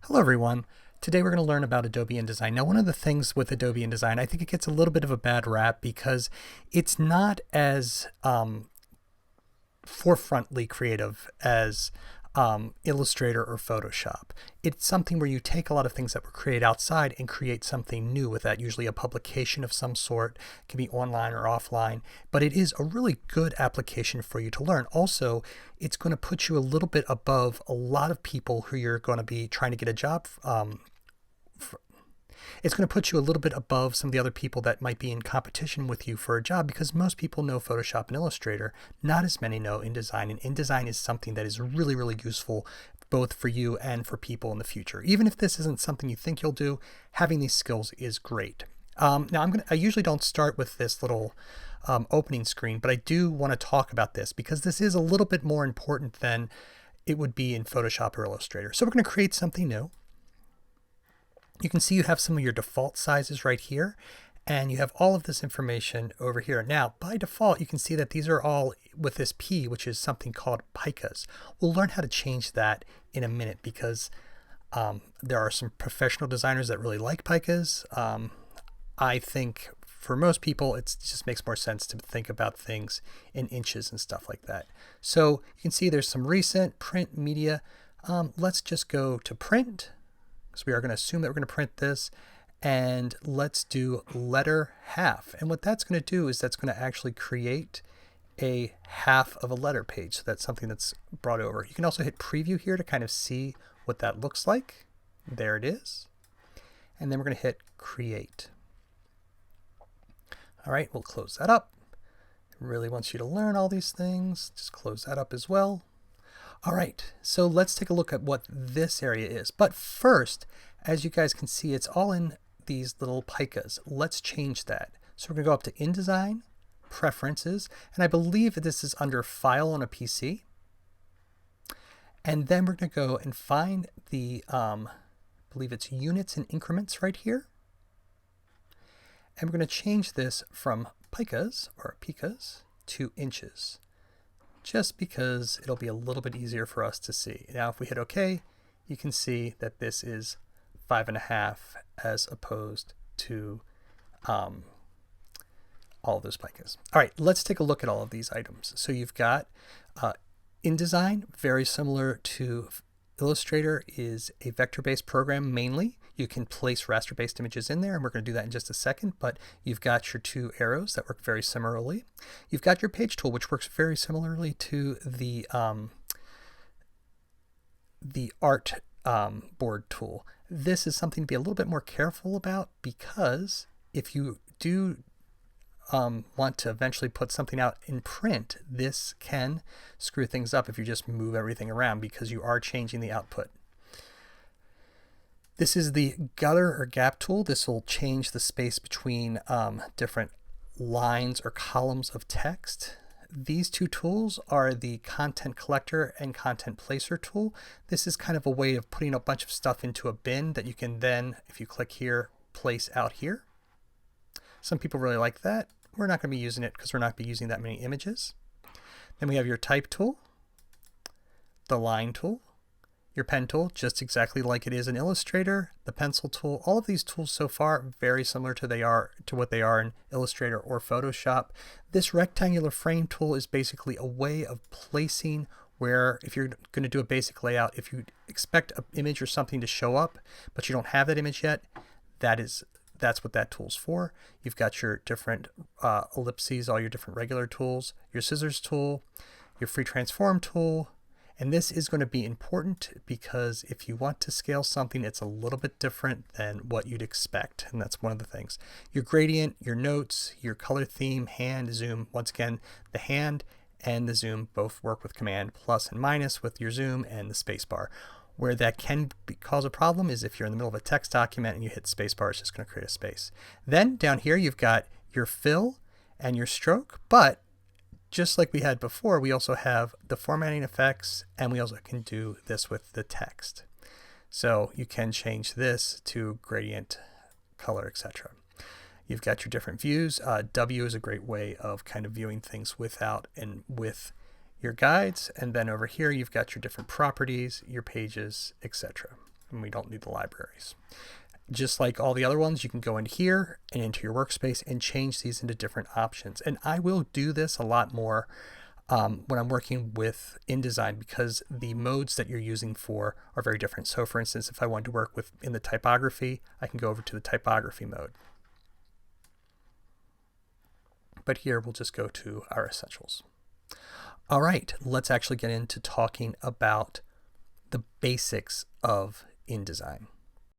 Hello everyone. Today we're going to learn about Adobe InDesign. Now one of the things with Adobe InDesign, I think it gets a little bit of a bad rap because it's not as forefrontly creative as Illustrator or Photoshop. It's something where you take a lot of things that were created outside and create something new with that, usually a publication of some sort. It can be online or offline, but it is a really good application for you to learn. Also, it's going to put you a little bit above a lot of people who you're going to be trying to get a job it's going to put you a little bit above some of the other people that might be in competition with you for a job, because most people know Photoshop and Illustrator. Not as many know InDesign, and InDesign is something that is really, really useful both for you and for people in the future. Even if this isn't something you think you'll do, having these skills is great. Now I usually don't start with this little opening screen, but I do want to talk about this because this is a little bit more important than it would be in Photoshop or Illustrator. So we're going to create something new. You can see you have some of your default sizes right here, and you have all of this information over here. Now, by default, you can see that these are all with this P, which is something called picas. We'll learn how to change that in a minute because there are some professional designers that really like picas. I think for most people, it just makes more sense to think about things in inches and stuff like that. So you can see there's some recent, print, media. Let's just go to print. So we are going to assume that we're going to print this, and let's do letter half. And what that's going to do is that's going to actually create a half of a letter page. So that's something that's brought over. You can also hit preview here to kind of see what that looks like. There it is. And then we're going to hit create. All right, we'll close that up. It really wants you to learn all these things. Just close that up as well. All right, so let's take a look at what this area is. But first, as you guys can see, it's all in these little picas. Let's change that. So we're going to go up to InDesign, Preferences, and I believe that this is under File on a PC. And then we're going to go and find the, I believe it's Units and Increments right here. And we're going to change this from picas to inches, just because it'll be a little bit easier for us to see. Now, if we hit OK, you can see that this is 5.5 as opposed to all of those picas. All right, let's take a look at all of these items. So you've got InDesign, very similar to Illustrator, is a vector-based program mainly. You can place raster-based images in there, and we're going to do that in just a second, but you've got your two arrows that work very similarly. You've got your page tool, which works very similarly to the art board tool. This is something to be a little bit more careful about, because if you do want to eventually put something out in print, this can screw things up if you just move everything around, because you are changing the output. This is the gutter or gap tool. This will change the space between different lines or columns of text. These two tools are the content collector and content placer tool. This is kind of a way of putting a bunch of stuff into a bin that you can then, if you click here, place out here. Some people really like that. We're not going to be using it because we're not going to be using that many images. Then we have your type tool, the line tool, your pen tool, just exactly like it is in Illustrator, the pencil tool. All of these tools so far very similar to what they are in Illustrator or Photoshop. This rectangular frame tool is basically a way of placing where, if you're going to do a basic layout, if you expect an image or something to show up, but you don't have that image yet, that's what that tool's for. You've got your different ellipses, all your different regular tools, your scissors tool, your free transform tool. And this is going to be important because if you want to scale something, it's a little bit different than what you'd expect. And that's one of the things. Your gradient, your notes, your color theme, hand, zoom. Once again, the hand and the zoom both work with Command plus and minus with your zoom and the spacebar. Where that can cause a problem is if you're in the middle of a text document and you hit spacebar, it's just going to create a space. Then down here, you've got your fill and your stroke, but just like we had before, we also have the formatting effects, and we also can do this with the text. So you can change this to gradient, color, etc. You've got your different views. W is a great way of kind of viewing things without and with your guides. And then over here, you've got your different properties, your pages, etc. and we don't need the libraries. Just like all the other ones, you can go into here and into your workspace and change these into different options. And I will do this a lot more when I'm working with InDesign, because the modes that you're using for are very different. So for instance, if I wanted to work with in the typography, I can go over to the typography mode. But here we'll just go to our essentials. All right, let's actually get into talking about the basics of InDesign.